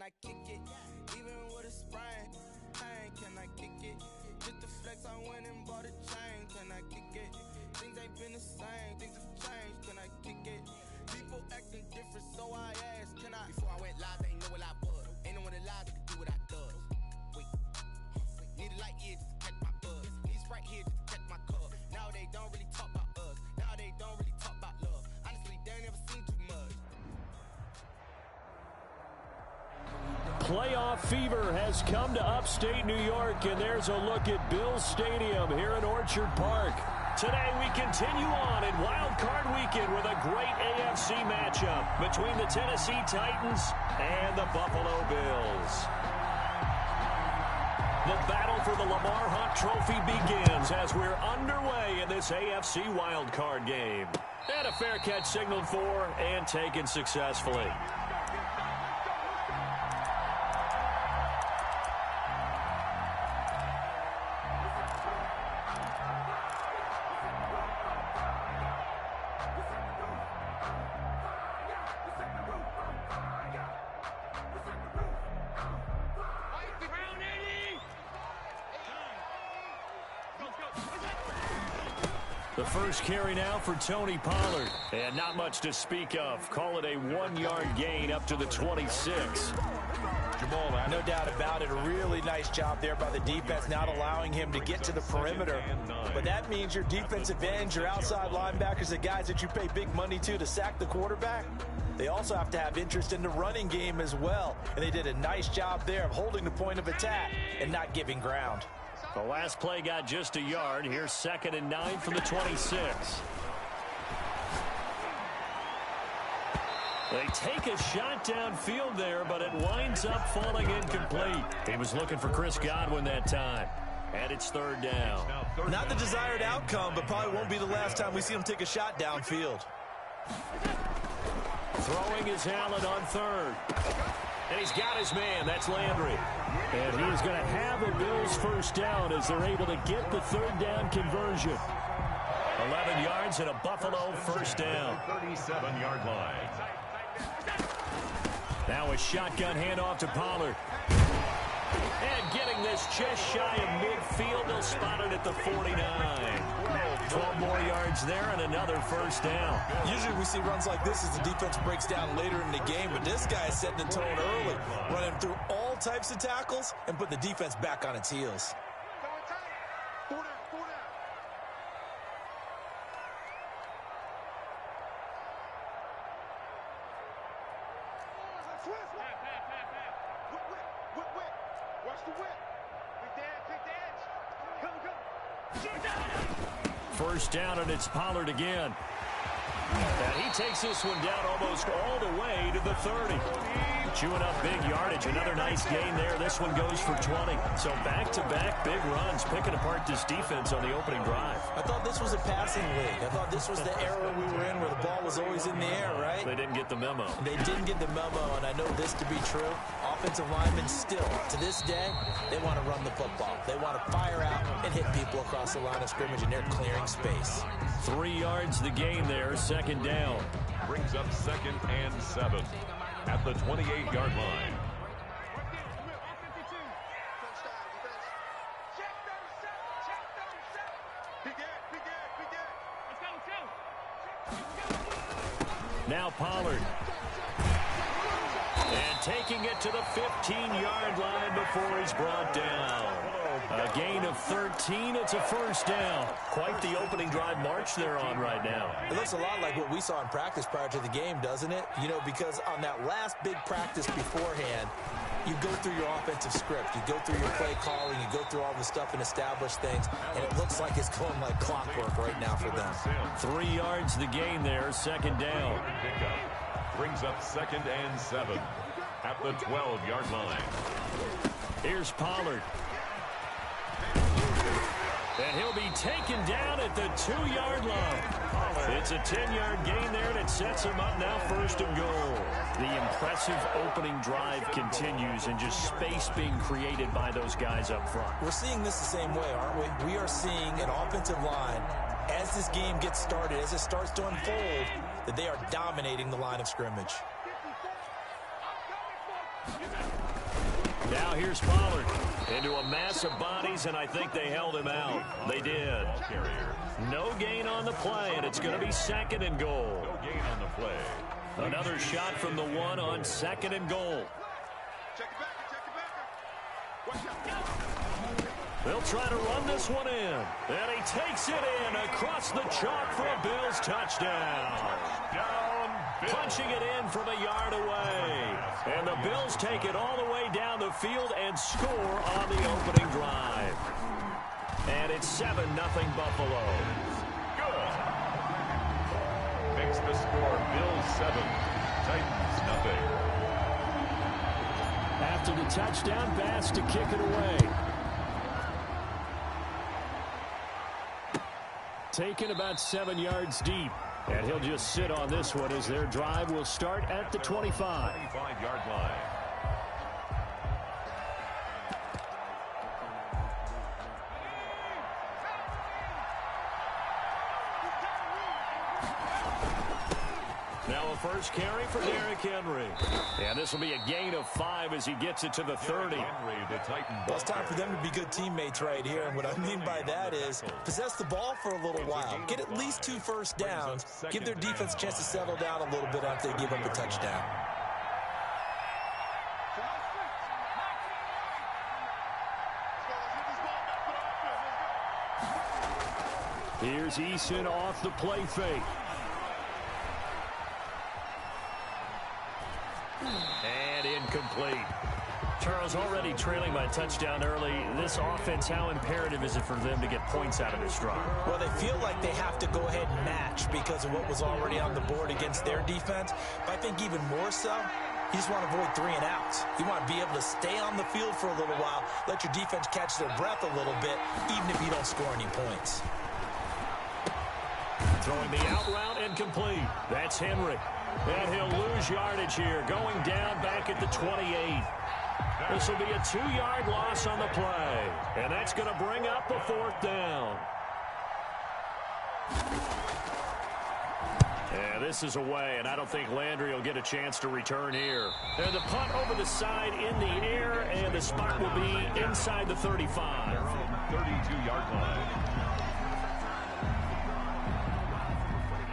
I kick it? Even with a sprain, pain, can I kick it? Just to flex, I went and bought a chain, can I kick it? Things ain't been the same, things have changed, can I kick it? People acting different, so I asked, can I? Before I went live, they ain't know what I was. Ain't no one alive that could do what I does. Wait, need a light here just to catch my buzz. These right here just to catch my cub. Now they don't really talk about us. Now they don't really talk about love. Honestly, they ain't never seen too much. Playoff fever has come to upstate New York, and there's a look at Bills Stadium here in Orchard Park. Today we continue on in Wild Card Weekend with a great AFC matchup between the Tennessee Titans and the Buffalo Bills. The battle for the Lamar Hunt Trophy begins as we're underway in this AFC Wild Card game. And a fair catch signaled for and taken successfully. The first carry now for Tony Pollard. And not much to speak of. Call it a 1-yard gain up to the 26. No doubt about it. A really nice job there by the defense, not allowing him to get to the perimeter. But that means your defensive ends, your outside linebackers, the guys that you pay big money to sack the quarterback, they also have to have interest in the running game as well. And they did a nice job there of holding the point of attack and not giving ground. The last play got just a yard. Here's 2nd and 9 from the 26. They take a shot downfield there, but it winds up falling incomplete. He was looking for Chris Godwin that time. And it's 3rd down. Not the desired outcome, but probably won't be the last time we see him take a shot downfield. Throwing is Allen on 3rd. And he's got his man. That's Landry. And he's going to have a Bills first down as they're able to get the 3rd down conversion. 11 yards and a Buffalo first down. 37-yard line. Now a shotgun handoff to Pollard. And getting this just shy of midfield. They'll spot it at the 49. 12 more yards there and another first down. Usually we see runs like this as the defense breaks down later in the game, but this guy is setting the tone early, running through all types of tackles and put the defense back on its heels. First down, and it's Pollard again. And he takes this one down almost all the way to the 30. Chewing up big yardage. Another nice gain there. This one goes for 20. So back-to-back big runs, picking apart this defense on the opening drive. I thought this was a passing league. I thought this was the era we were in where the ball was always in the air, right? They didn't get the memo. They didn't get the memo, and I know this to be true. Offensive linemen still, to this day, they want to run the football. They want to fire out and hit people across the line of scrimmage, and they're clearing space. 3 yards the gain there, 2nd down. Brings up 2nd and 7 at the 28-yard line. Now Pollard. And taking it to the 15-yard line before he's brought down. A gain of 13. It's a first down. Quite the opening drive march they're on right now. It looks a lot like what we saw in practice prior to the game, doesn't it? You know, because on that last big practice beforehand, you go through your offensive script. You go through your play calling. You go through all the stuff and establish things. And it looks like it's going like clockwork right now for them. 3 yards the gain there, 2nd down. Brings up 2nd and 7 at the 12-yard line. Here's Pollard. And he'll be taken down at the 2-yard line. It's a 10-yard gain there, and it sets him up now 1st and goal. The impressive opening drive continues, and just space being created by those guys up front. We're seeing this the same way, aren't we? We are seeing an offensive line, as this game gets started, as it starts to unfold, that they are dominating the line of scrimmage. Now here's Pollard into a mass of bodies, and I think they held him out. They did. No gain on the play, and it's going to be 2nd and goal. No gain on the play. Another shot from the 1 on 2nd and goal. They'll try to run this one in. And he takes it in across the chalk for a Bills touchdown. Punching it in from a yard away. And the Bills take it all the way down the field and score on the opening drive. And it's 7-0 Buffalo. Good. Makes the score Bills 7, Titans nothing. After the touchdown pass to kick it away. Taken about 7 yards deep. And he'll just sit on this one as their drive will start at the 25. 25-yard line. Now a first carry for Derrick Henry. And this will be a gain of 5 as he gets it to the 30. Well, it's time for them to be good teammates right here. And what I mean by that is possess the ball for a little while. Get at least 2 first downs. Give their defense a chance to settle down a little bit after they give up a touchdown. Here's Eason off the play fake. And incomplete. Charles, already trailing by a touchdown early. This offense, how imperative is it for them to get points out of this drive? Well, they feel like they have to go ahead and match because of what was already on the board against their defense. But I think even more so, you just want to avoid 3 and outs. You want to be able to stay on the field for a little while, let your defense catch their breath a little bit, even if you don't score any points. Throwing the out route incomplete. That's Henry. And he'll lose yardage here, going down back at the 28. This will be a 2-yard loss on the play. And that's going to bring up the 4th down. And this is away, and I don't think Landry will get a chance to return here. And the punt over the side in the air, and the spot will be inside the 35. 32-yard line.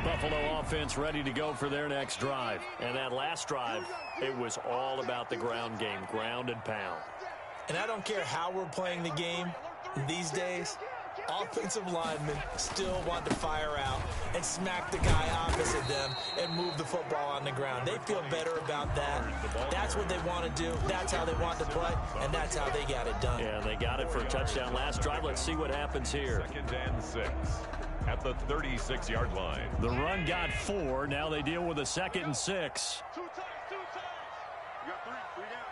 Buffalo offense ready to go for their next drive. And that last drive, it was all about the ground game, ground and pound. And I don't care how we're playing the game these days, offensive linemen still want to fire out and smack the guy opposite them and move the football on the ground. They feel better about that. That's what they want to do. That's how they want to play, and that's how they got it done. Yeah, they got it for a touchdown last drive. Let's see what happens here. 2nd and 6 at the 36-yard line. The run got 4. Now they deal with a 2nd and 6. 2 times. You got 3 down.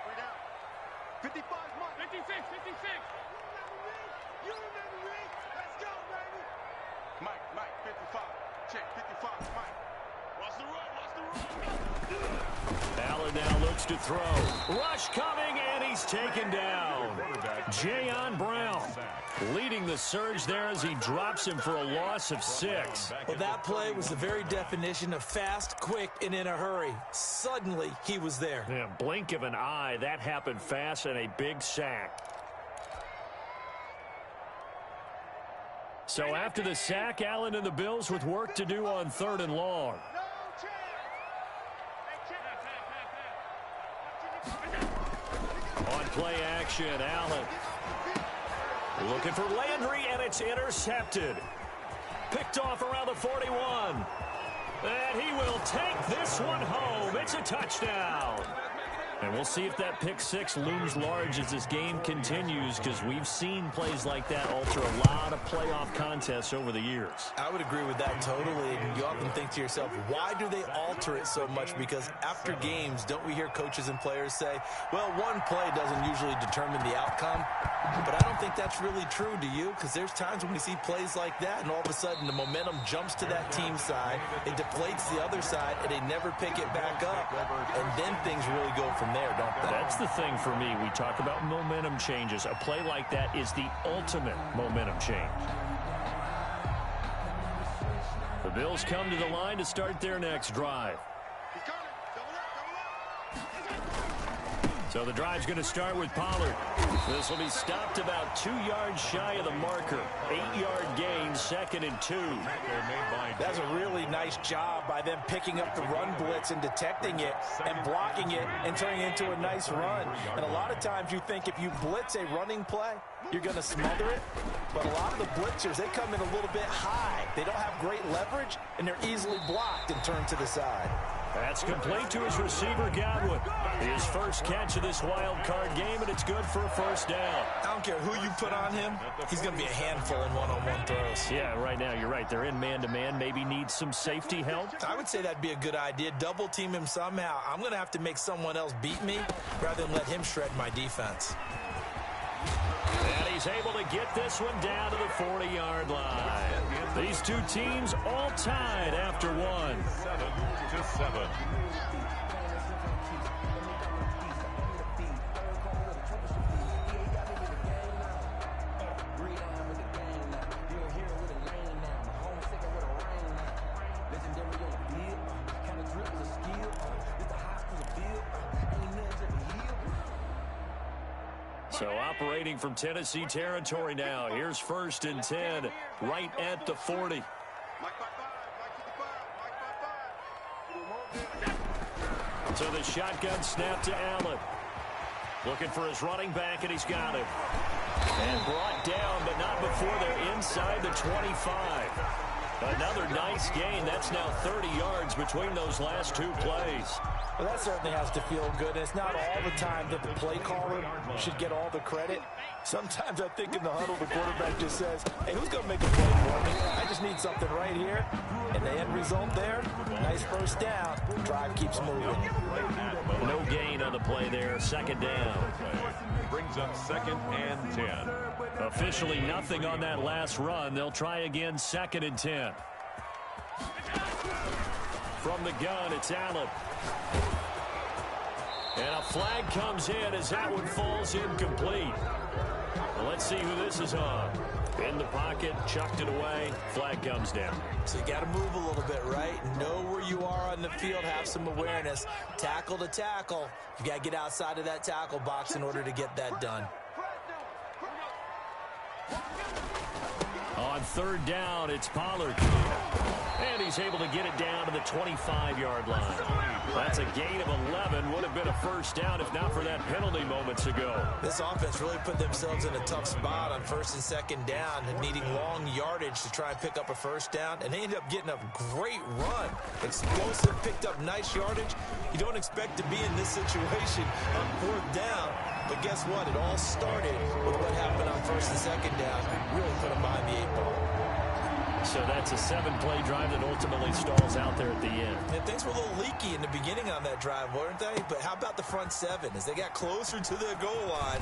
55, Mike. 56. You remember me? Let's go, baby. Mike, 55. Check, 55, Mike. Watch the run. Allen now looks to throw. Rush coming, and he's taken down. Jayon Brown leading the surge there as he drops him for a loss of 6. Well, that play was the very definition of fast, quick, and in a hurry. Suddenly, he was there. Yeah, blink of an eye, that happened fast, and a big sack. So after the sack, Allen and the Bills with work to do on 3rd and long. On play action, Allen looking for Landry, and it's intercepted. Picked off around the 41. And he will take this one home. It's a touchdown. And we'll see if that pick 6 looms large as this game continues, because we've seen plays like that alter a lot of playoff contests over the years. I would agree with that totally. And you often think to yourself, why do they alter it so much? Because after games, don't we hear coaches and players say, well, one play doesn't usually determine the outcome? But I don't think that's really true, do you? Because there's times when we see plays like that, and all of a sudden the momentum jumps to that team side, it deflates the other side, and they never pick it back up. And then things really go from there, don't they? That's the thing for me. We talk about momentum changes. A play like that is the ultimate momentum change. The Bills come to the line to start their next drive. So the drive's going to start with Pollard. This will be stopped about 2 yards shy of the marker. 8-yard gain, 2nd and 2. That's a really nice job by them picking up the run blitz and detecting it and blocking it and turning it into a nice run. And a lot of times you think if you blitz a running play, you're going to smother it. But a lot of the blitzers, they come in a little bit high. They don't have great leverage, and they're easily blocked and turned to the side. That's complete to his receiver, Godwin. His first catch of this wild card game, and it's good for a first down. I don't care who you put on him. He's going to be a handful in one-on-one throws. Yeah, right now, you're right. They're in man-to-man. Maybe need some safety help. I would say that'd be a good idea. Double team him somehow. I'm going to have to make someone else beat me rather than let him shred my defense. And he's able to get this one down to the 40-yard line. These two teams all tied after one. 7-7. So operating from Tennessee territory now. Here's 1st and 10, right at the 40. So the shotgun snap to Allen. Looking for his running back, and he's got him. And brought down, but not before they're inside the 25. Another nice gain. That's now 30 yards between those last two plays. Well, that certainly has to feel good. It's not all the time that the play caller should get all the credit. Sometimes I think in the huddle, the quarterback just says, hey, who's going to make a play for me? I just need something right here. And the end result there, nice first down. Drive keeps moving. No gain on the play there. 2nd down. Brings up 2nd and 10. Officially nothing on that last run. They'll try again, 2nd and 10. From the gun, it's Allen. And a flag comes in as that one falls incomplete. Well, let's see who this is on. In the pocket, chucked it away, flag comes down. So you got to move a little bit, right? Know where you are on the field, have some awareness. Tackle to tackle. You got to get outside of that tackle box in order to get that done. On 3rd down, it's Pollard. And he's able to get it down to the 25-yard line. That's a gain of 11. Would have been a first down if not for that penalty moments ago. This offense really put themselves in a tough spot on 1st and 2nd down, needing long yardage to try and pick up a first down. And they ended up getting a great run. Explosive, picked up nice yardage. You don't expect to be in this situation on 4th down. But guess what? It all started with what happened on 1st and 2nd down. Really put them behind the 8 ball. So that's a 7-play drive that ultimately stalls out there at the end. And things were a little leaky in the beginning on that drive, weren't they? But how about the front 7? As they got closer to the goal line,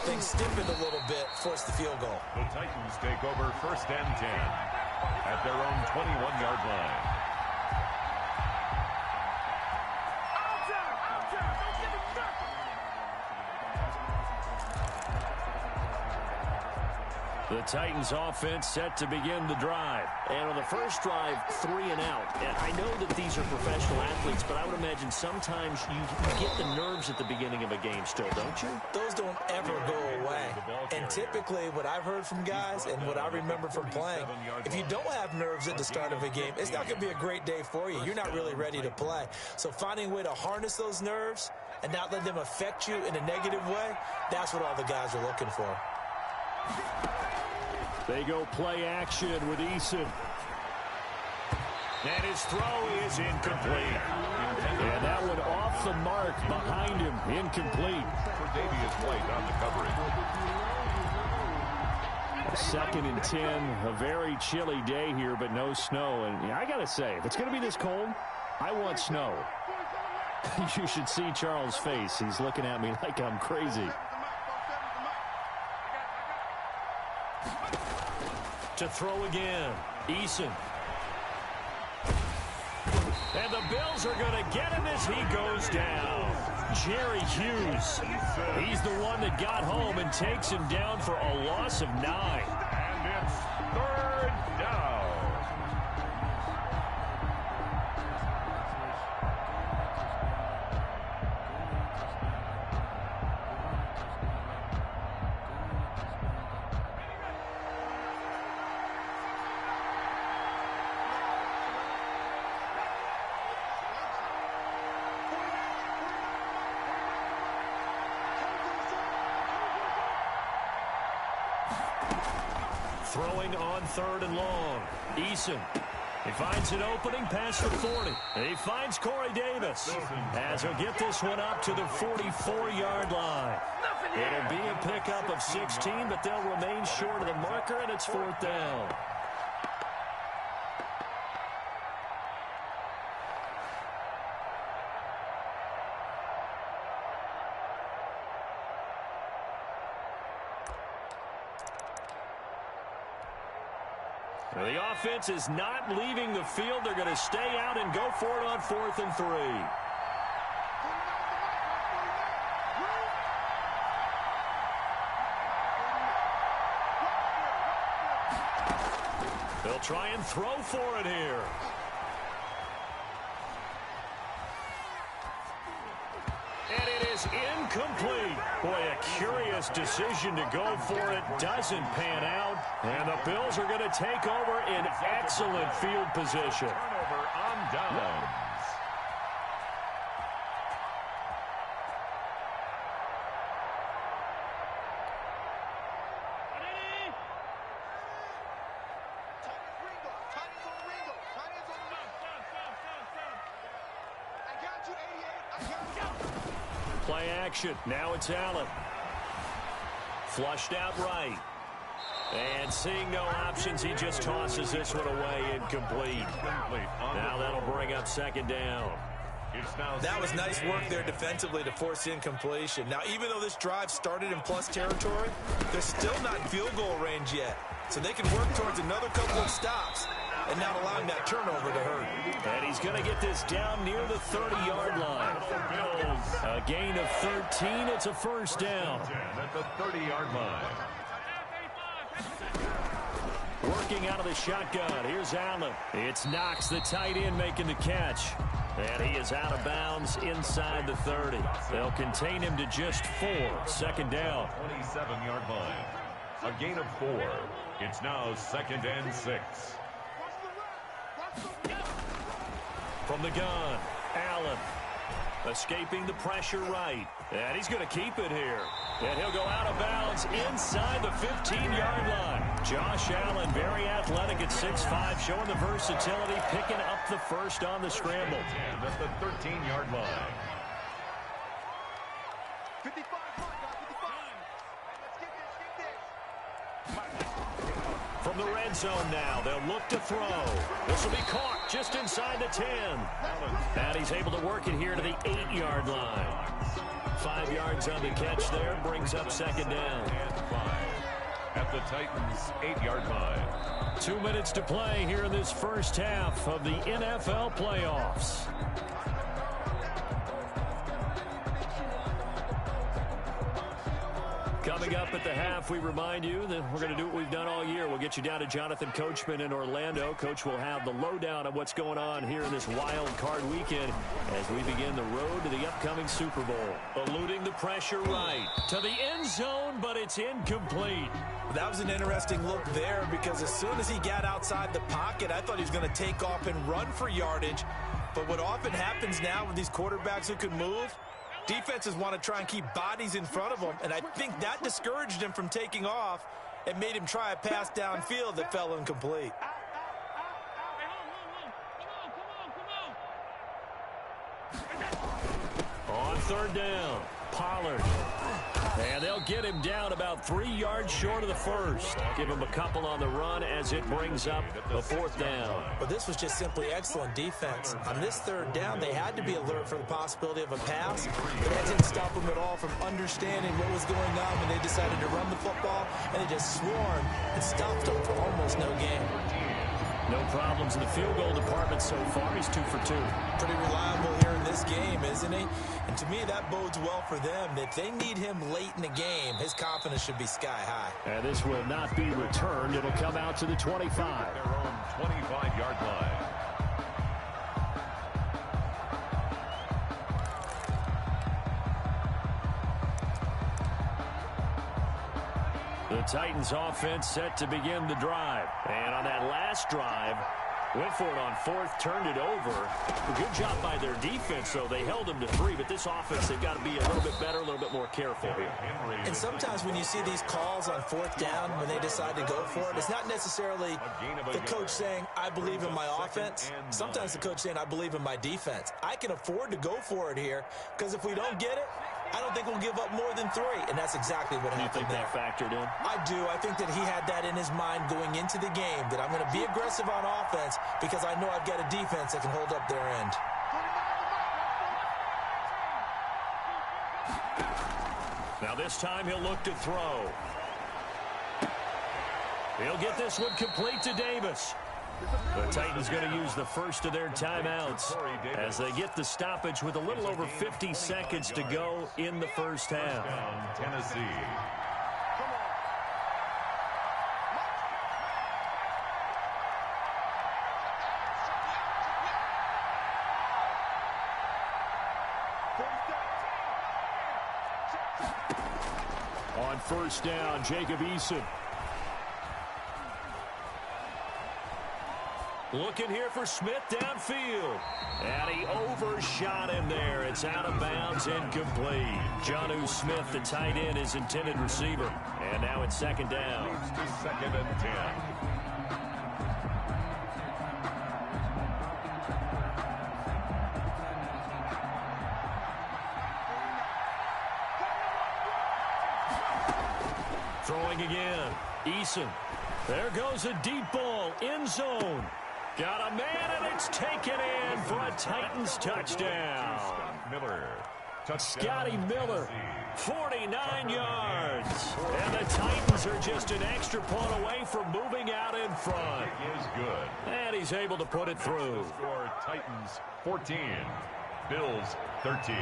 things stiffened a little bit, forced the field goal. The Titans take over 1st and 10 at their own 21-yard line. The Titans offense set to begin the drive. And on the first drive, 3 and out. And I know that these are professional athletes, but I would imagine sometimes you get the nerves at the beginning of a game still, don't you? Those don't ever go away. And typically what I've heard from guys and what I remember from playing, if you don't have nerves at the start of a game, it's not going to be a great day for you. You're not really ready to play. So finding a way to harness those nerves and not let them affect you in a negative way, that's what all the guys are looking for. They go play action with Eason. And his throw is incomplete. And that one off the mark behind him, incomplete. For Davius White on the coverage. 2nd and 10, a very chilly day here, but no snow. And I got to say, if it's going to be this cold, I want snow. You should see Charles' face. He's looking at me like I'm crazy. To throw again, Eason. And the Bills are going to get him as he goes down. Jerry Hughes. He's the one that got home and takes him down for a loss of 9. And it's 3rd down. Throwing on 3rd and long. Eason. He finds an opening past the 40. He finds Corey Davis as he'll get this one up to the 44-yard line. It'll be a pickup of 16, but they'll remain short of the marker, and it's 4th down. The offense is not leaving the field. They're going to stay out and go for it on 4th and 3. They'll try and throw for it here. And it is incomplete. Boy, a curious decision to go for it. Doesn't pan out. And the Bills are going to take over in excellent field position. Turnover on downs. Play action. Now it's Allen. Flushed out right. And seeing no options, he just tosses this one away, incomplete. Now that'll bring up 2nd down. That was nice work there defensively to force incompletion. Now, even though this drive started in plus territory, they're still not in field goal range yet. So they can work towards another couple of stops and not allowing that turnover to hurt. And he's going to get this down near the 30-yard line. A gain of 13. It's a 1st down. At the 30-yard line. Working out of the shotgun. Here's Allen. It's Knox, the tight end, making the catch. And he is out of bounds inside the 30. They'll contain him to just 4. 2nd down. 27-yard line. A gain of 4. It's now 2nd and 6. From the gun, Allen. Escaping the pressure right. And he's going to keep it here. And he'll go out of bounds inside the 15-yard line. Josh Allen, very athletic at 6'5", showing the versatility, picking up the first on the scramble. At the 13-yard line. 55, guys, 55. Let's get this. From the red zone now, they'll look to throw. This will be caught just inside the 10. And he's able to work it here to the 8-yard line. 5 yards on the catch there, brings up 2nd down. And 5 at the Titans' 8-yard line. 2 minutes to play here in this first half of the NFL playoffs. Coming up at the half, we remind you that we're going to do what we've done all year. We'll get you down to Jonathan Coachman in Orlando. Coach will have the lowdown of what's going on here in this wild card weekend as we begin the road to the upcoming Super Bowl. Eluding the pressure right to the end zone, but it's incomplete. That was an interesting look there because as soon as he got outside the pocket, I thought he was going to take off and run for yardage. But what often happens now with these quarterbacks who can move, defenses want to try and keep bodies in front of them, and I think that discouraged him from taking off and made him try a pass downfield that fell incomplete. On 3rd down, Pollard. And they'll get him down about 3 yards short of the first. Give him a couple on the run as it brings up a 4th down. But this was just simply excellent defense. On this 3rd down, they had to be alert for the possibility of a pass, but that didn't stop them at all from understanding what was going on when they decided to run the football, and they just swarmed and stopped them for almost no gain. No problems in the field goal department so far. He's 2 for 2. Pretty reliable here in this game, isn't he? And to me, that bodes well for them. If they need him late in the game, his confidence should be sky high. And this will not be returned. It'll come out to the 25. Their own 25-yard line. The Titans offense set to begin the drive. And on that last drive, Went for it on fourth, turned it over. A good job by their defense, though. They held them to 3, but this offense, they've got to be a little bit better, a little bit more careful here. And sometimes when you see these calls on fourth down, when they decide to go for it, it's not necessarily the coach saying, I believe in my offense. Sometimes the coach saying, I believe in my defense. I can afford to go for it here, because if we don't get it, I don't think we'll give up more than 3, and that's exactly what happened there. You think that factored in? I do. I think that he had that in his mind going into the game, that I'm going to be aggressive on offense because I know I've got a defense that can hold up their end. Now this time he'll look to throw. He'll get this one complete to Davis. The Titans going to use the first of their timeouts as they get the stoppage with a little over 50 seconds to go in the first half. Tennessee. On first down, Jacob Eason. Looking here for Smith downfield. And he overshot him there. It's out of bounds, incomplete. Jonnu Smith, the tight end, is intended receiver. And now it's second down. Second and 10. Throwing again. Eason. There goes a deep ball. End zone. Got a man, and it's taken in for a Titans touchdown. Scotty Miller, 49 yards. And the Titans are just an extra point away from moving out in front. Is good. And he's able to put it through. Score Titans 14, Bills 13.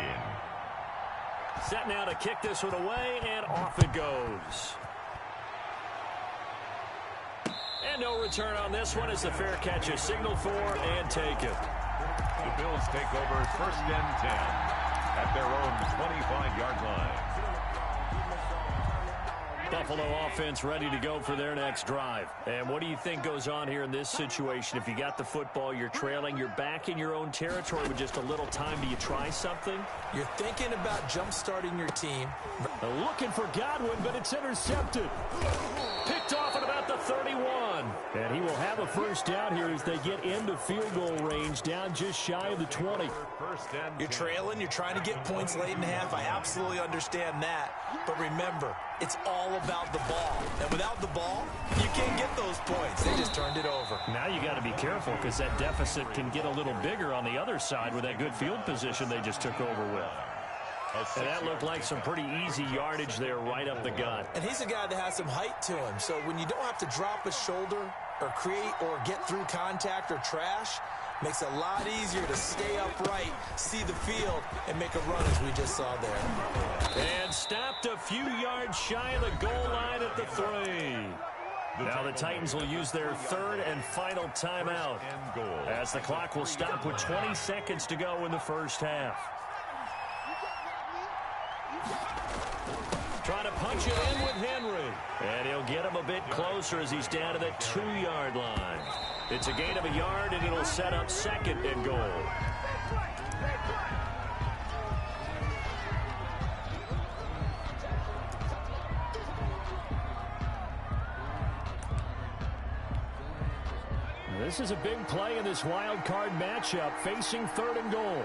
Set now to kick this one away, and off it goes. And no return on this one as the fair catch is signaled for and taken. The Bills take over first and 10 at their own 25-yard line. Buffalo offense ready to go for their next drive. And what do you think goes on here in this situation? If you got the football, you're trailing, you're back in your own territory with just a little time. Do you try something? You're thinking about jump-starting your team. Looking for Godwin, but it's intercepted. Picked off at about the 31. And he will have a first down here as they get into field goal range, down just shy of the 20. You're trailing. You're trying to get points late in half. I absolutely understand that. But remember, it's all about the ball. And without the ball, you can't get those points. They just turned it over. Now you got to be careful because that deficit can get a little bigger on the other side with that good field position they just took over with. And that looked like some pretty easy yardage there right up the gut. And he's a guy that has some height to him. So when you don't have to drop a shoulder or create or get through contact or trash, makes it a lot easier to stay upright, see the field, and make a run as we just saw there. And stopped a few yards shy of the goal line at the 3. Now the Titans will use their third and final timeout as the clock will stop with 20 seconds to go in the first half. Trying to punch it in with Henry. And he'll get him a bit closer as he's down to the 2-yard line. It's a gain of a yard, and it'll set up second and goal. This is a big play in this wild card matchup, facing third and goal.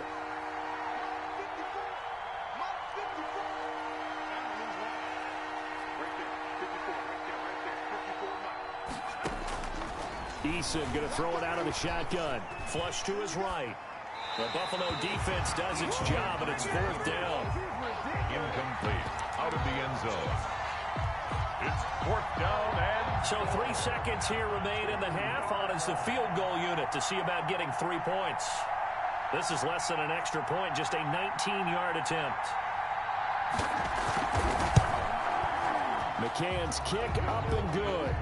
Eason going to throw it out of the shotgun. Flush to his right. The Buffalo defense does its job, and it's fourth down. Incomplete. Out of the end zone. It's fourth down and... So 3 seconds here remain in the half on as the field goal unit to see about getting 3 points. This is less than an extra point, just a 19-yard attempt. McCann's kick up and good.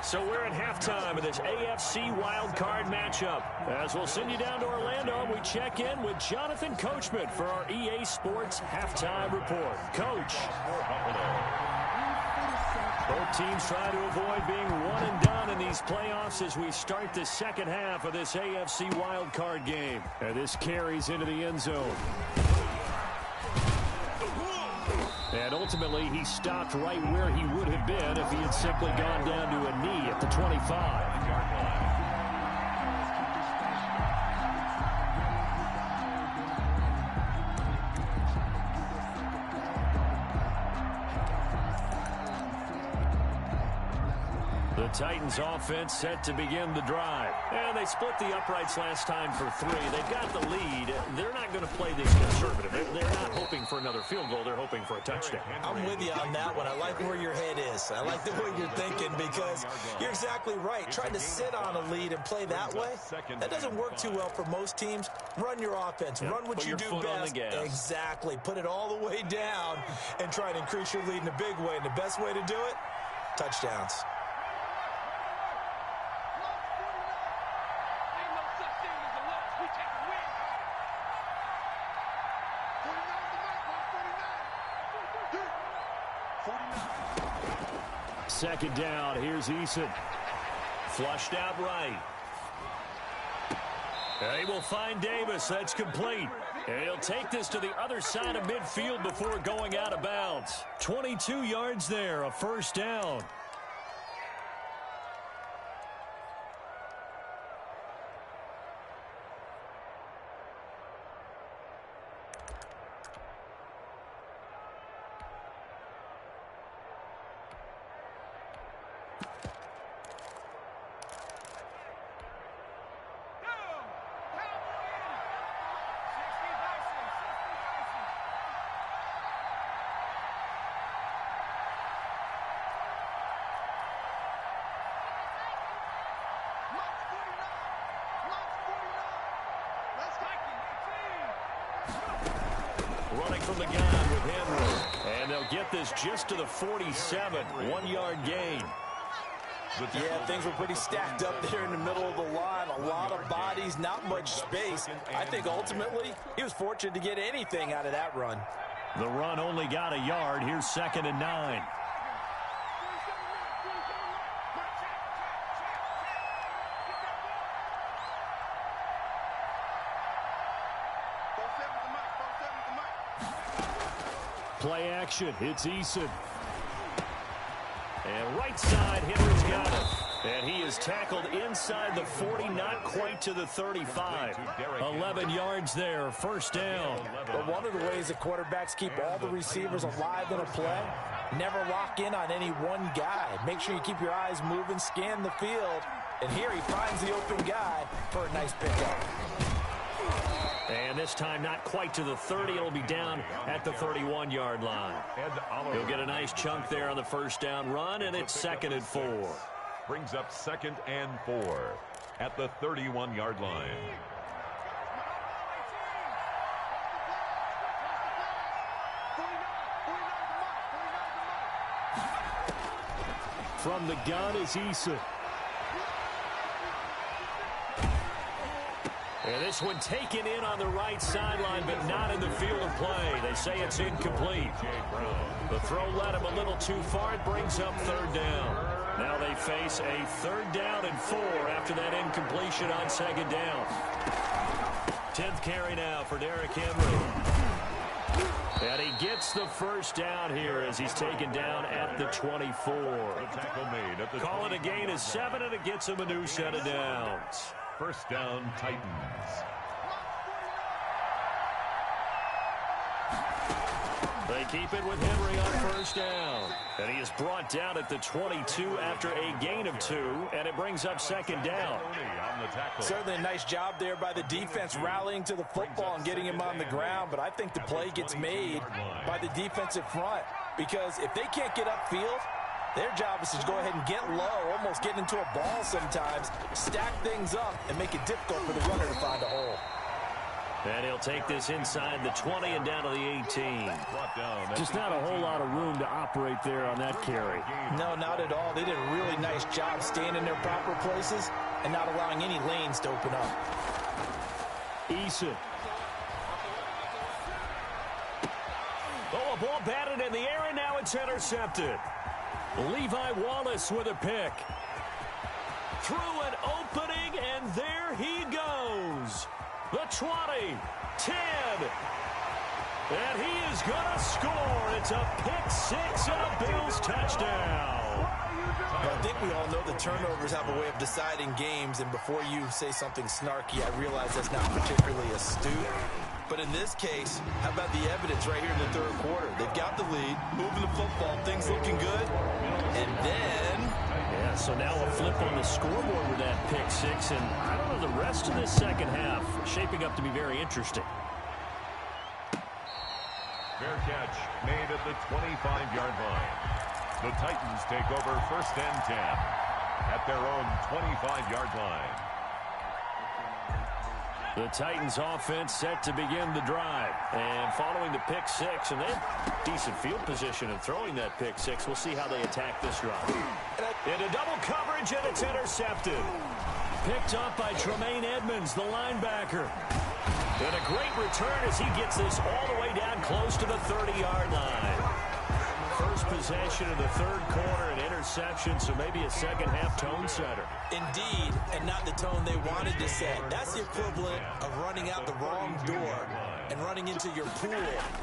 So we're at halftime of this AFC wildcard matchup. As we'll send you down to Orlando, we check in with Jonathan Coachman for our EA Sports Halftime Report. Coach. Both teams try to avoid being one and done in these playoffs as we start the second half of this AFC wildcard game. And this carries into the end zone. And ultimately, he stopped right where he would have been if he had simply gone down to a knee at the 25-yard line. The Titans offense set to begin the drive. And they split the uprights last time for 3. They've got the lead. They're not going to play this conservative. They're not hoping for another field goal. They're hoping for a touchdown. I'm with you on that one. I like where your head is. I like the way you're thinking because you're exactly right. Trying to sit on a lead and play that way, that doesn't work too well for most teams. Run your offense. Run what you do best. Exactly. Put it all the way down and try to increase your lead in a big way. And the best way to do it, touchdowns. Second down, here's Eason. Flushed out right. They will find Davis. That's complete. And he'll take this to the other side of midfield before going out of bounds. 22 yards there, a first down. Running from the gun with Henry. And they'll get this just to the 47. 1-yard gain. Yeah, things were pretty stacked up there in the middle of the line. A lot of bodies, not much space. I think ultimately he was fortunate to get anything out of that run. The run only got a yard. Here's 2nd and 9. Play action. It's Eason. And right side, Henry's got it. And he is tackled inside the 40, not quite to the 35. 11 yards there, first down. But one of the ways that quarterbacks keep all the receivers alive in a play, never lock in on any one guy. Make sure you keep your eyes moving, scan the field. And here he finds the open guy for a nice pickup. And this time not quite to the 30. It'll be down at the 31-yard line. He'll get a nice chunk there on the first down run, and it's 2nd and 4. Brings up 2nd and 4 at the 31-yard line. From the gun is Eason. And this one taken in on the right sideline, but not in the field of play. They say it's incomplete. The throw led him a little too far. It brings up 3rd down. Now they face a 3rd down and 4 after that incompletion on 2nd down. 10th carry now for Derrick Henry. And he gets the first down here as he's taken down at the 24. Call it a gain of 7, and it gets him a new set of downs. First down, Titans. They keep it with Henry on first down. And he is brought down at the 22 after a gain of 2, and it brings up 2nd down. Certainly a nice job there by the defense rallying to the football and getting him on the ground, but I think the play gets made by the defensive front because if they can't get upfield, their job is to go ahead and get low, almost get into a ball sometimes, stack things up, and make it difficult for the runner to find a hole. And he'll take this inside the 20 and down to the 18. Just not a whole lot of room to operate there on that carry. No, not at all. They did a really nice job staying in their proper places and not allowing any lanes to open up. Eason. Oh, a ball batted in the air, and now it's intercepted. Levi Wallace with a pick. Through an opening, and there he goes. The 20, 10. And he is going to score. It's a pick six and a Bills touchdown. Well, I think we all know the turnovers have a way of deciding games, and before you say something snarky, I realize that's not particularly astute. But in this case, how about the evidence right here in the third quarter? They've got the lead, moving the football, things looking good, and then... Yeah, so now a flip on the scoreboard with that pick six, and I don't know, the rest of this second half shaping up to be very interesting. Fair catch made at the 25-yard line. The Titans take over 1st and 10 at their own 25-yard line. The Titans offense set to begin the drive. And following the pick six, and they have decent field position in throwing that pick six. We'll see how they attack this drive. Into double coverage, and it's intercepted. Picked up by Tremaine Edmonds, the linebacker. And a great return as he gets this all the way down close to the 30-yard line. First possession of the third quarter, an interception, so maybe a second-half tone setter. Indeed, and not the tone they wanted to set. That's the equivalent of running out the wrong door and running into your pool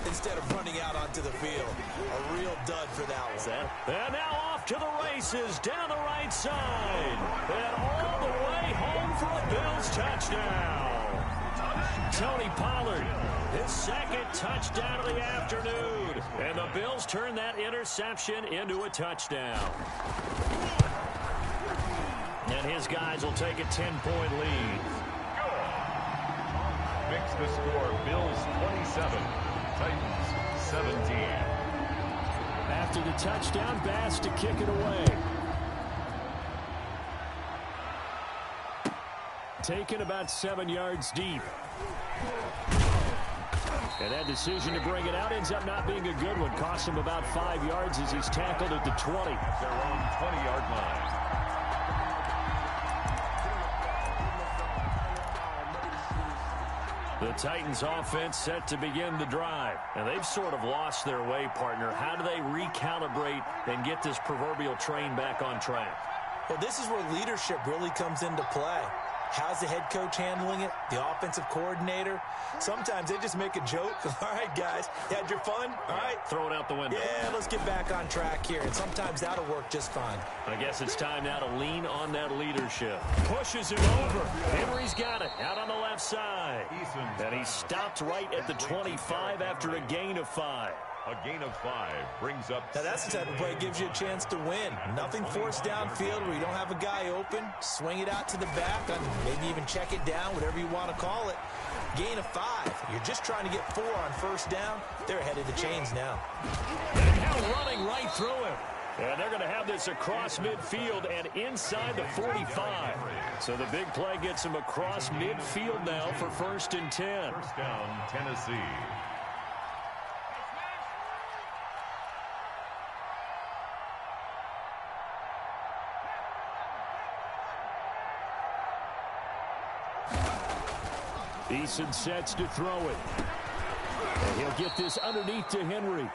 instead of running out onto the field. A real dud for that one. And now off to the races, down the right side. And all the way home for a Bills touchdown. Tony Pollard, his second touchdown of the afternoon. And the Bills turn that interception into a touchdown. And his guys will take a 10-point lead. Makes the score Bills 27, Titans 17. After the touchdown, Bass to kick it away. Taken about 7 yards deep. And that decision to bring it out ends up not being a good one. Cost him about 5 yards as he's tackled at the 20. Their own 20-yard line. The Titans offense set to begin the drive. And they've sort of lost their way, partner. How do they recalibrate and get this proverbial train back on track? Well, this is where leadership really comes into play. How's the head coach handling it? The offensive coordinator? Sometimes they just make a joke. All right, guys, you had your fun? All right. Throw it out the window. Yeah, let's get back on track here. And sometimes that'll work just fine. I guess it's time now to lean on that leadership. Pushes it over. Henry's got it out on the left side. And he stopped right at the 25 after a gain of 5. A gain of 5 brings up... Now that's the type of play that gives you a chance to win. Nothing forced downfield where you don't have a guy open. Swing it out to the back, and maybe even check it down, whatever you want to call it. Gain of 5. You're just trying to get 4 on first down. They're ahead of the chains now. And now running right through him. And they're going to have this across midfield and inside the 45. So the big play gets him across midfield now for 1st and 10. First down, Tennessee. Eason sets to throw it. And he'll get this underneath to Henry.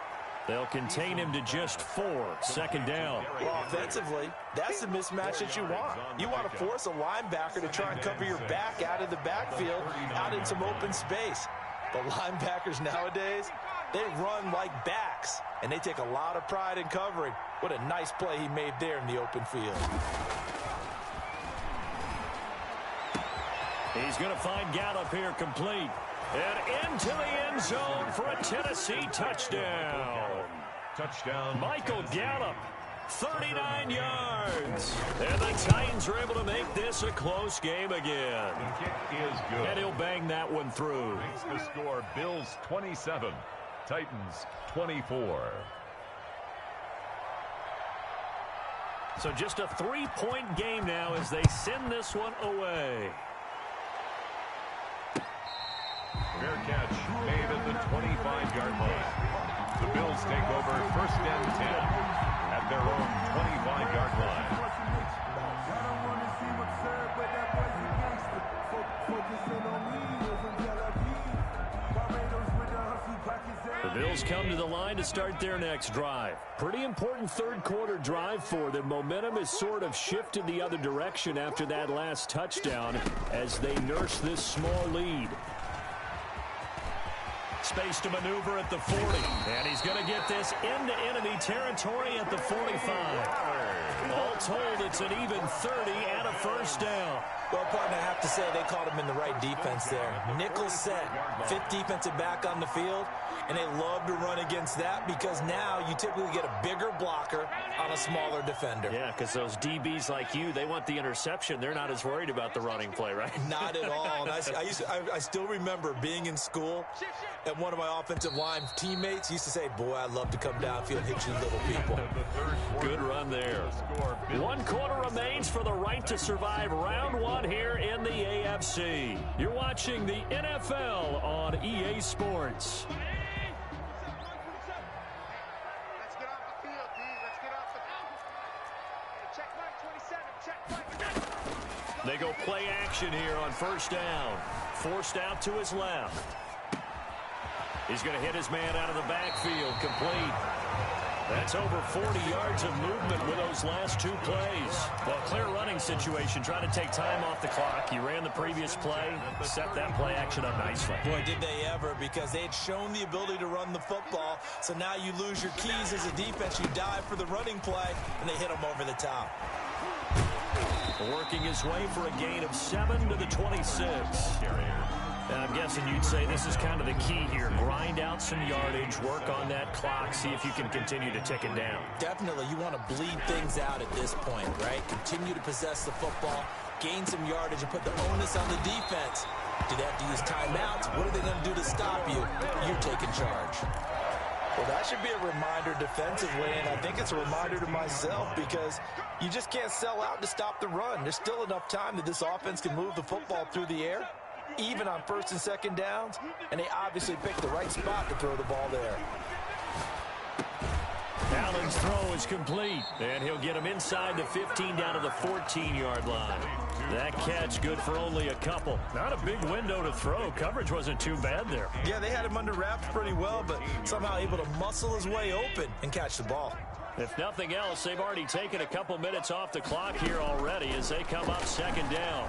They'll contain him to just 4. Second down. Well, offensively, that's the mismatch that you want. You want to force a linebacker to try and cover your back out of the backfield, out in some open space. But linebackers nowadays, they run like backs, and they take a lot of pride in covering. What a nice play he made there in the open field. He's going to find Gallup here complete. And into the end zone for a Tennessee touchdown. Touchdown. Michael Gallup, 39 yards. And the Titans are able to make this a close game again. The kick is good. And he'll bang that one through. Makes the score Bills 27, Titans 24. So just a 3-point game now as they send this one away. Fair catch made at the 25-yard line. The Bills take over 1st and 10 at their own 25-yard line. The Bills come to the line to start their next drive. Pretty important third quarter drive for them. Momentum has sort of shifted the other direction after that last touchdown as they nurse this small lead. Space to maneuver at the 40. And he's going to get this into enemy territory at the 45. All told, it's an even 30 and a first down. Well, partner, I have to say they called him in the right defense there. Nickel set, fifth defensive back on the field, and they love to run against that because now you typically get a bigger blocker on a smaller defender. Yeah, because those DBs like you, they want the interception. They're not as worried about the running play, right? Not at all. And I still remember being in school, and one of my offensive line teammates used to say, boy, I'd love to come downfield and hit you little people. Good run there. 1 quarter remains for the right to survive round 1 here in the AFC. You're watching the NFL on EA Sports. Let's get off the field, D. Let's get off the field. Check mark 27. Check mark. They go play action here on first down. Forced out to his left. He's going to hit his man out of the backfield. Complete. That's over 40 yards of movement with those last 2 plays. Well, clear running situation, trying to take time off the clock. He ran the previous play, set that play action up nicely. Boy, did they ever, because they had shown the ability to run the football. So now you lose your keys as a defense. You dive for the running play, and they hit him over the top. Working his way for a gain of 7 to the 26. And I'm guessing you'd say this is kind of the key here. Grind out some yardage, work on that clock, see if you can continue to tick it down. Definitely, you want to bleed things out at this point, right? Continue to possess the football, gain some yardage, and put the onus on the defense. Do they have to use timeouts? What are they going to do to stop you? You're taking charge. Well, that should be a reminder defensively, and I think it's a reminder to myself because you just can't sell out to stop the run. There's still enough time that this offense can move the football through the air, even on first and second downs, and they obviously picked the right spot to throw the ball there. Allen's throw is complete, and he'll get him inside the 15 down to the 14-yard line. That catch good for only a couple. Not a big window to throw. Coverage wasn't too bad there. Yeah, they had him under wraps pretty well, but somehow able to muscle his way open and catch the ball. If nothing else, they've already taken a couple minutes off the clock here already as they come up second down.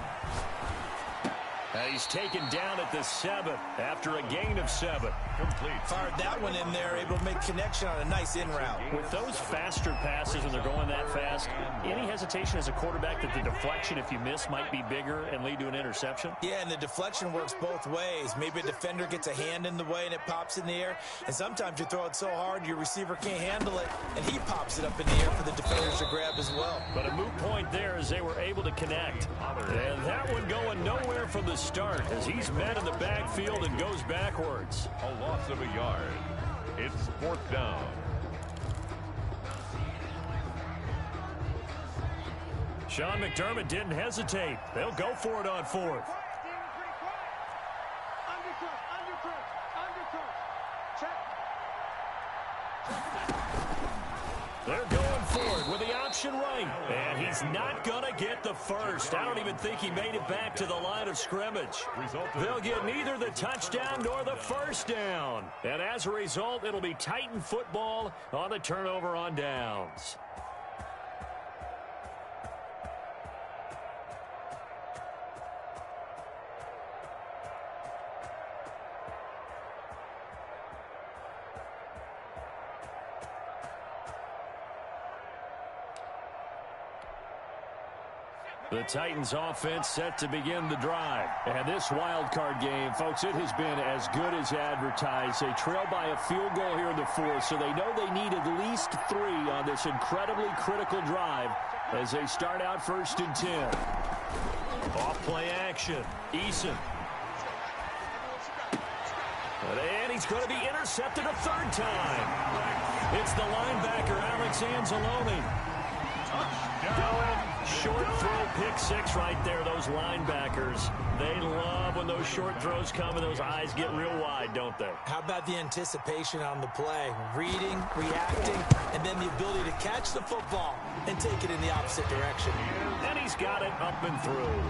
He's taken down at the 7 after a gain of 7. Complete. Fired that one in there, able to make connection on a nice in route. With those faster passes when they're going that fast, any hesitation as a quarterback that the deflection, if you miss, might be bigger and lead to an interception? Yeah, and the deflection works both ways. Maybe a defender gets a hand in the way and it pops in the air, and sometimes you throw it so hard your receiver can't handle it, and he pops it up in the air for the defenders to grab as well. But a moot point there as they were able to connect. And that one going nowhere from the start as he's met in the backfield and goes backwards. A loss of a yard. It's 4th down. Sean McDermott didn't hesitate. They'll go for it on 4th. They're going forward with the option right. And he's not going to get the first. I don't even think he made it back to the line of scrimmage. They'll get neither the touchdown nor the first down. And as a result, it'll be Titan football on the turnover on downs. The Titans offense set to begin the drive. And this wild card game, folks, it has been as good as advertised. They trail by a field goal here in the 4th, so they know they need at least 3 on this incredibly critical drive as they start out 1st and 10. Off play action. Eason. And he's going to be intercepted a 3rd time. It's the linebacker, Alex Anzalone. Short throw, pick 6 right there. Those linebackers, they love when those short throws come and those eyes get real wide, don't they? How about the anticipation on the play? Reading, reacting, and then the ability to catch the football and take it in the opposite direction. And he's got it up and through.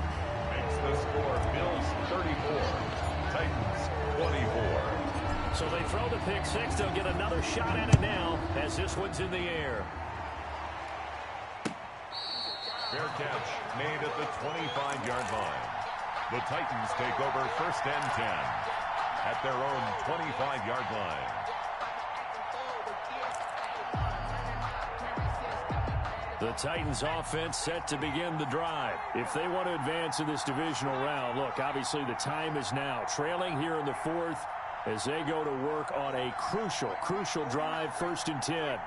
Makes the score Bills 34, Titans 24. So they throw the pick six. They'll get another shot at it now as this one's in the air. Fair catch made at the 25-yard line. The Titans take over 1st and 10 at their own 25-yard line. The Titans offense set to begin the drive. If they want to advance in this divisional round, look, obviously the time is now. Trailing here in the 4th as they go to work on a crucial drive, 1st and 10.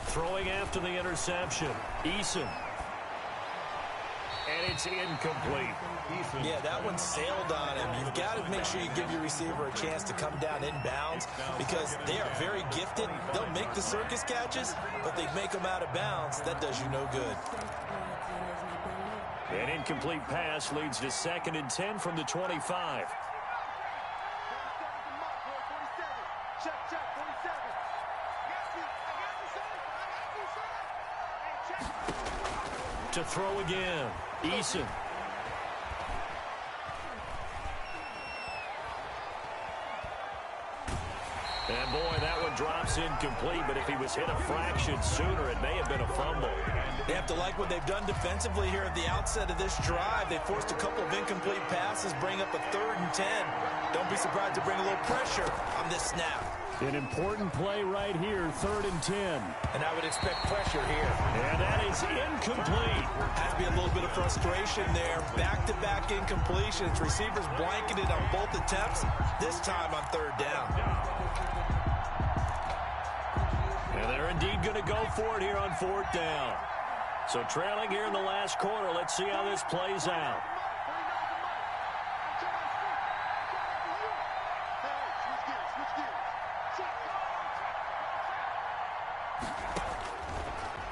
Throwing after the interception, Eason. And it's incomplete. Yeah, that one sailed on him. You've got to make sure you give your receiver a chance to come down inbounds because they are very gifted. They'll make the circus catches, but they make them out of bounds. That does you no good. An incomplete pass leads to 2nd and 10 from the 25. To throw again, Eason. And boy, that one drops incomplete, but if he was hit a fraction sooner, it may have been a fumble. They have to like what they've done defensively here at the outset of this drive. They forced a couple of incomplete passes, bring up a 3rd and 10. Don't be surprised to bring a little pressure on this snap. An important play right here, 3rd and 10. And I would expect pressure here. And that is incomplete. Has to be a little bit of frustration there. Back-to-back incompletions. Receivers blanketed on both attempts, this time on 3rd down. And they're indeed going to go for it here on 4th down. So trailing here in the last quarter, let's see how this plays out.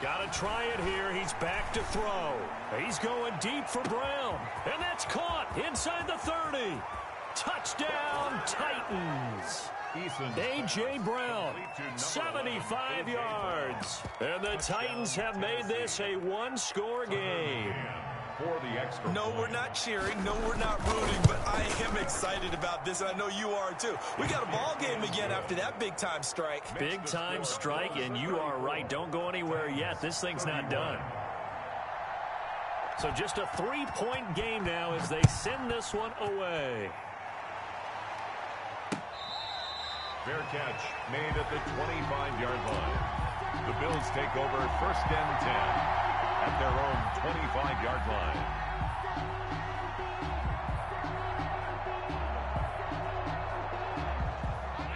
Got to try it here. He's back to throw. He's going deep for Brown. And that's caught inside the 30. Touchdown, Titans. A.J. Brown, 75 yards. And the Titans have made this a one-score game. For the extra no, we're not cheering. No, we're not rooting. But I am excited about this, and I know you are too. We got a ball game again after that big-time strike. Big-time strike, and you are right. Don't go anywhere yet. This thing's not done. So just a 3-point game now as they send this one away. fair catch made at the 25-yard line. The Bills take over 1st and 10 at their own 25-yard line.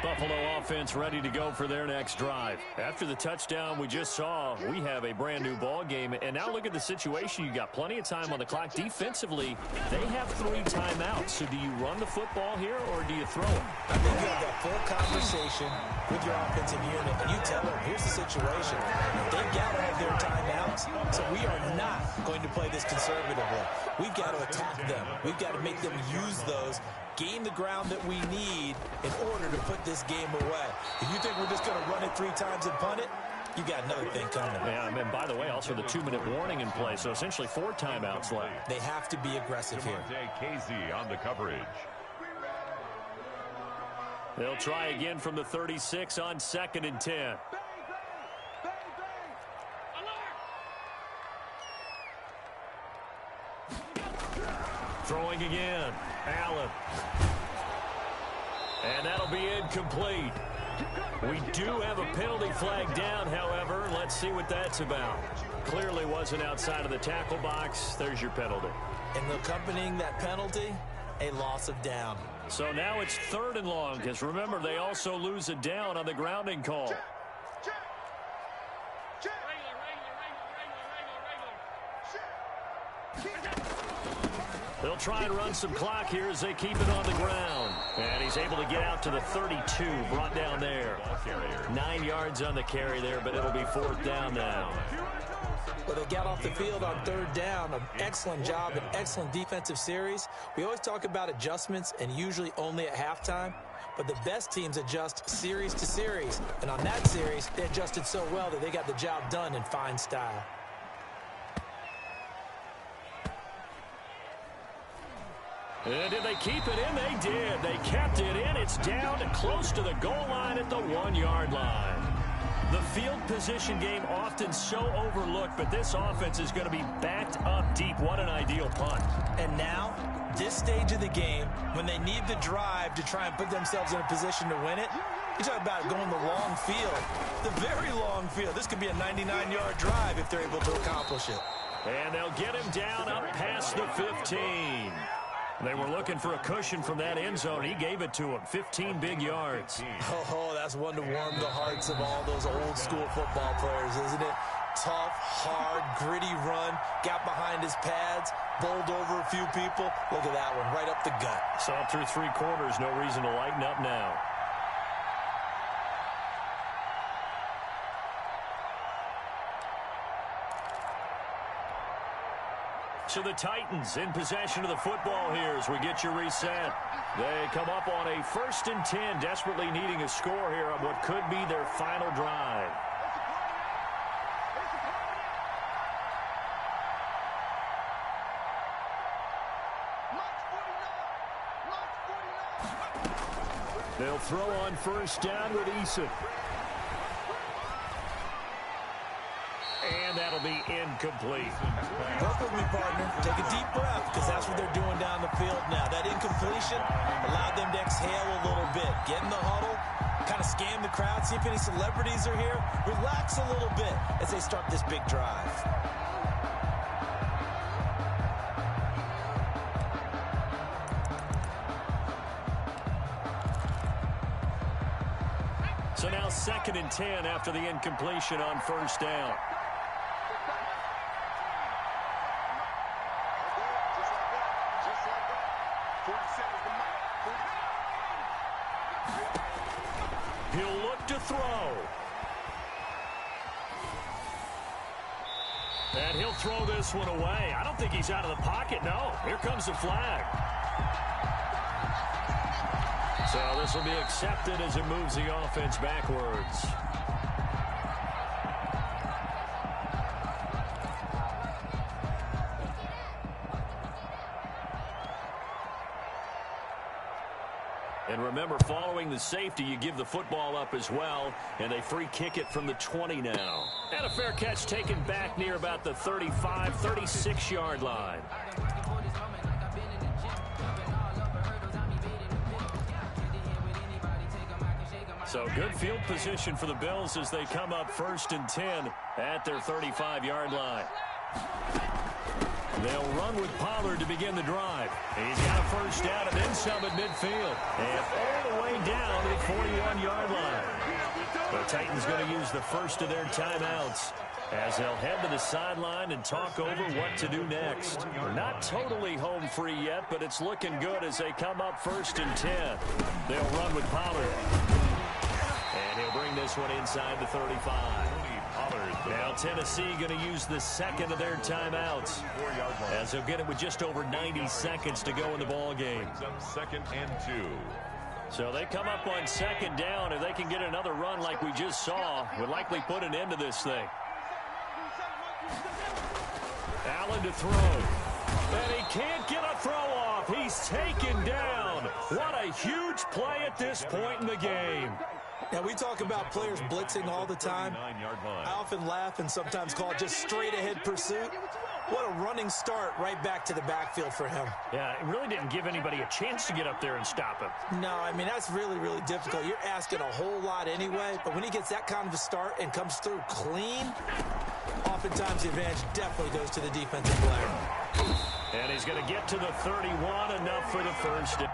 Buffalo offense ready to go for their next drive. After the touchdown we just saw, we have a brand new ball game. And now look at the situation. You got plenty of time on the clock. Defensively, they have 3 timeouts. So do you run the football here or do you throw it? I think you have that full conversation with your offensive unit, and you tell them, here's the situation. They've got to have their timeouts, so we are not going to play this conservatively. We've got to attack them. We've got to make them use those, gain the ground that we need in order to put this game away. If you think we're just going to run it 3 times and punt it, you got another thing coming. Yeah, and by the way, also the 2-minute warning in play, so essentially 4 timeouts left. They have to be aggressive here. Casey on the coverage. They'll try again from the 36 on 2nd and 10. Throwing again. Allen. And that'll be incomplete. We do have a penalty flag down, however. Let's see what that's about. Clearly wasn't outside of the tackle box. There's your penalty. And accompanying that penalty, a loss of down. So now it's 3rd and long, because remember, they also lose a down on the grounding call. They'll try and run some clock here as they keep it on the ground. And he's able to get out to the 32, brought down there. 9 yards on the carry there, but it'll be 4th down now. Well, they got off the field on 3rd down. An excellent job, an excellent defensive series. We always talk about adjustments and usually only at halftime. but the best teams adjust series to series. And on that series, they adjusted so well that they got the job done in fine style. And did they keep it in? They did. They kept it in. It's down close to the goal line at the 1-yard line. The field position game often so overlooked, but this offense is going to be backed up deep. What an ideal punt. And now, this stage of the game, when they need the drive to try and put themselves in a position to win it, you talk about going the long field, the very long field. This could be a 99-yard drive if they're able to accomplish it. And they'll get him down up past the 15. They were looking for a cushion from that end zone. He gave it to him. 15 big yards. Oh, that's one to warm the hearts of all those old-school football players, isn't it? Tough, hard, gritty run. Got behind his pads. Bowled over a few people. Look at that one, right up the gut. Saw through 3 quarters. No reason to lighten up now. So the Titans in possession of the football here as we get you reset. They come up on a 1st and 10, desperately needing a score here on what could be their final drive. They'll throw on 1st down with Eason. And that'll be incomplete. Work with me, partner. Take a deep breath, because that's what they're doing down the field now. That incompletion allowed them to exhale a little bit. Get in the huddle, kind of scan the crowd, see if any celebrities are here. Relax a little bit as they start this big drive. So now 2nd and 10 after the incompletion on 1st down. He'll look to throw. And he'll throw this one away. I don't think he's out of the pocket, no. Here comes the flag. So this will be accepted as it moves the offense backwards. And remember, following the safety, you give the football up as well, and they free kick it from the 20 now. And a fair catch taken back near about the 35, 36-yard line. So good field position for the Bills as they come up 1st and 10 at their 35-yard line. They'll run with Pollard to begin the drive. He's got a 1st down and then some at midfield. And all the way down to the 41-yard line. The Titans going to use the first of their timeouts as they'll head to the sideline and talk over what to do next. They're not totally home free yet, but it's looking good as they come up 1st and 10. They'll run with Pollard. And he'll bring this one inside the 35. Now Tennessee going to use the 2nd of their timeouts as they'll get it with just over 90 seconds to go in the ball game. 2nd and 2. So they come up on 2nd down. If they can get another run like we just saw, would likely put an end to this thing. Allen to throw. And he can't get a throw off. He's taken down. What a huge play at this point in the game. Now, we talk about players blitzing all the time. I often laugh and sometimes call it just straight-ahead pursuit. What a running start right back to the backfield for him. Yeah, it really didn't give anybody a chance to get up there and stop him. No, I mean, that's really, really difficult. You're asking a whole lot anyway, but when he gets that kind of a start and comes through clean, oftentimes the advantage definitely goes to the defensive player. And he's going to get to the 31, enough for the 1st.